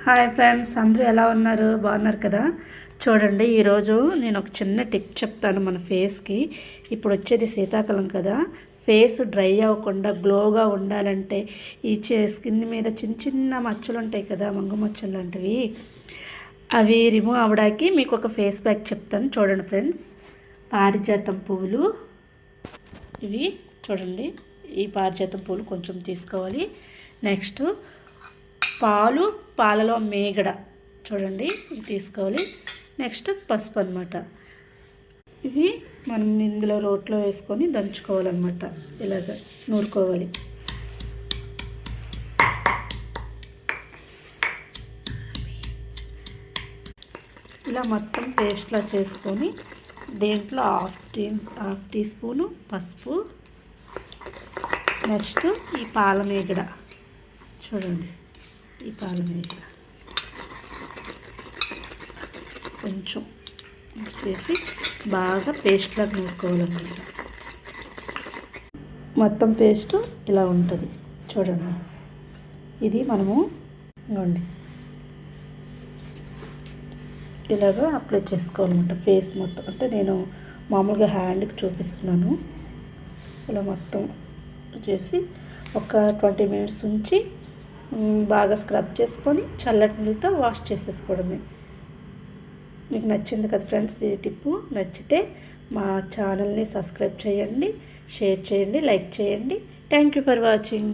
Hi friends, అందరూ ఎలా ఉన్నారు? బాగున్నారు కదా? చూడండి, ఈరోజు నేను ఒక చిన్న టిప్ చెప్తాను మన ఫేస్కి. ఇప్పుడు వచ్చేది శీతాకాలం కదా, ఫేస్ డ్రై అవ్వకుండా గ్లోగా ఉండాలంటే ఈ స్కిన్ మీద చిన్న చిన్న మచ్చలు ఉంటాయి కదా, మంగు మచ్చలు లాంటివి, అవి రిమూవ్ అవ్వడానికి మీకు ఒక ఫేస్ ప్యాక్ చెప్తాను. చూడండి ఫ్రెండ్స్, పారిజాతం పువ్వులు ఇవి చూడండి. ఈ పారిజాతం పువ్వులు కొంచెం తీసుకోవాలి. నెక్స్ట్ పాలలో మేగడ చూడండి, ఇవి తీసుకోవాలి. నెక్స్ట్ పసుపు అనమాట. ఇవి మనం ఇందులో రోట్లో వేసుకొని దంచుకోవాలన్నమాట. ఇలాగ నూరుకోవాలి. ఇలా మొత్తం పేస్ట్లా చేసుకొని దీంట్లో హాఫ్ టీ స్పూను పసుపు, నెక్స్ట్ ఈ పాల మేగడ చూడండి. ఈ పాల మేగడ కొంచెం చేసి బాగా పేస్ట్లా నూరుకోవాలన్నమాట. మొత్తం పేస్ట్ ఇలా ఉంటుంది చూడండి. ఇది మనము ఇవ్వండి ఇలాగా అప్లై చేసుకోవాలన్నమాట ఫేస్ మొత్తం. అంటే నేను మామూలుగా హ్యాండ్కి చూపిస్తున్నాను. ఇలా మొత్తం చేసి ఒక 20 మినిట్స్ ఉంచి బాగా స్క్రబ్ చేసుకొని చల్లటి నీళ్ళతో వాష్ చేసేసుకోవడమే. మీకు నచ్చింది కదా ఫ్రెండ్స్ ఈ టిప్పు? నచ్చితే మా ఛానల్ని సబ్స్క్రైబ్ చేయండి, షేర్ చేయండి, లైక్ చేయండి. Thank you for watching.